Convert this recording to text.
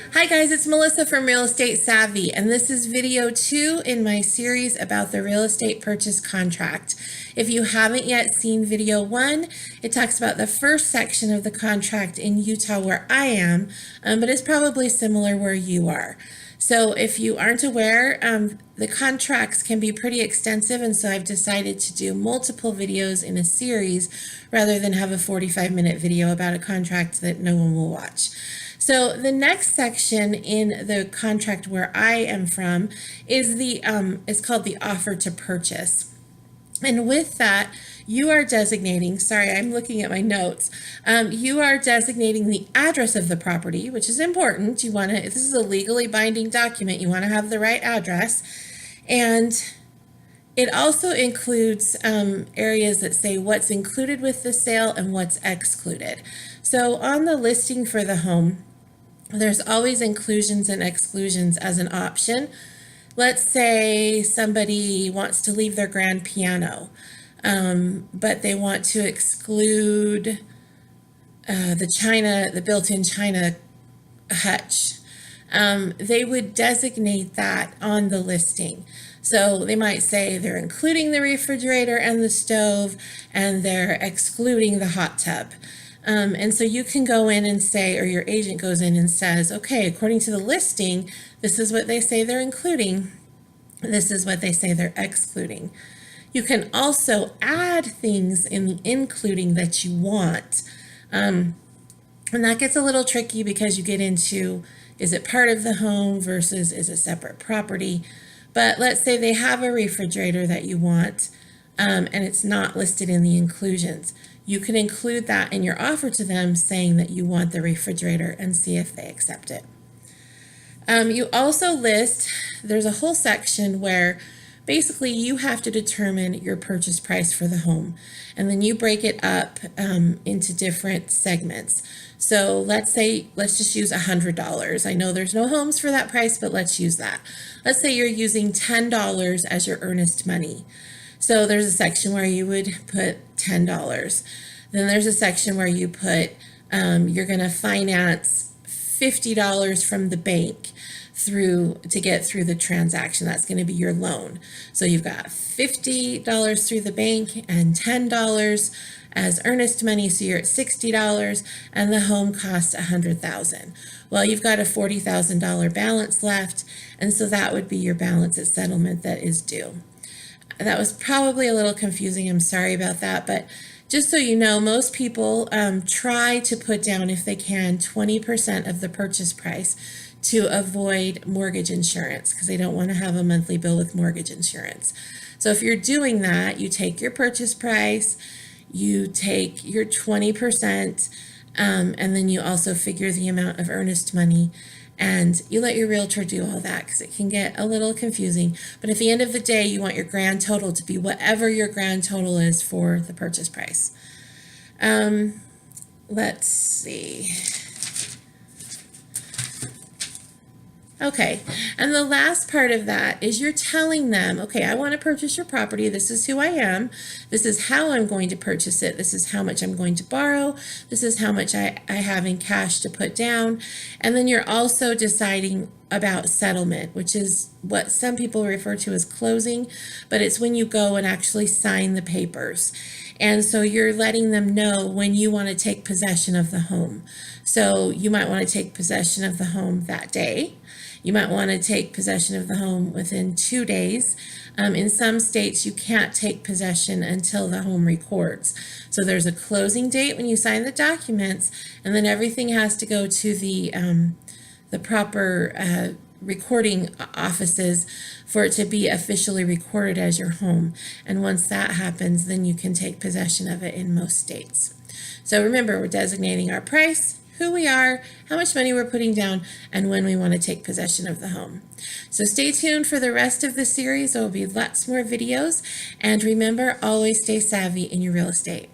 Hi guys, it's Melissa from Real Estate Savvy, and this is video 2 in my series about the real estate purchase contract. If you haven't yet seen video 1, it talks about the first section of the contract in Utah where I am, but it's probably similar where you are. So if you aren't aware, the contracts can be pretty extensive, and so I've decided to do multiple videos in a series rather than have a 45-minute video about a contract that no one will watch. So the next section in the contract where I am from is it's called the offer to purchase. And with that, you are designating, sorry, I'm looking at my notes. You are designating the address of the property, which is important. You want to, if this is a legally binding document, you want to have the right address. And it also includes areas that say what's included with the sale and what's excluded. So on the listing for the home, there's always inclusions and exclusions as an option. Let's say somebody wants to leave their grand piano, but they want to exclude the built-in china hutch. They would designate that on the listing. So they might say they're including the refrigerator and the stove, and they're excluding the hot tub. And so you can go in and say, or your agent goes in and says, okay, according to the listing, this is what they say they're including. This is what they say they're excluding. You can also add things in the including that you want. And that gets a little tricky because you get into, is it part of the home versus is it separate property? But let's say they have a refrigerator that you want, and it's not listed in the inclusions. You can include that in your offer to them saying that you want the refrigerator and see if they accept it. You also list, there's a whole section where basically you have to determine your purchase price for the home, and then you break it up into different segments. So let's just use $100. I know there's no homes for that price, but let's use that. Let's say you're using $10 as your earnest money. So there's a section where you would put $10. Then there's a section where you put, you're going to finance $50 from the bank to get through the transaction. That's going to be your loan. So you've got $50 through the bank and $10 as earnest money. So you're at $60, and the home costs $100,000. Well, you've got a $40,000 balance left, and so that would be your balance at settlement that is due. That was probably a little confusing. I'm sorry about that, but just so you know, most people try to put down, if they can, 20% of the purchase price to avoid mortgage insurance because they don't want to have a monthly bill with mortgage insurance. So if you're doing that, you take your purchase price, you take your 20%, and then you also figure the amount of earnest money, and you let your realtor do all that because it can get a little confusing. But at the end of the day, you want your grand total to be whatever your grand total is for the purchase price. Let's see. Okay, and the last part of that is you're telling them, okay, I want to purchase your property. This is who I am. This is how I'm going to purchase it. This is how much I'm going to borrow. This is how much I have in cash to put down. And then you're also deciding about settlement, which is what some people refer to as closing, but it's when you go and actually sign the papers. And so you're letting them know when you want to take possession of the home. So you might want to take possession of the home that day. You might want to take possession of the home within 2 days. In some states, you can't take possession until the home records. So there's a closing date when you sign the documents, and then everything has to go to the proper recording offices for it to be officially recorded as your home. And once that happens, then you can take possession of it in most states. So remember, we're designating our price, who we are, how much money we're putting down, and when we want to take possession of the home. So stay tuned for the rest of the series. There will be lots more videos. And remember, always stay savvy in your real estate.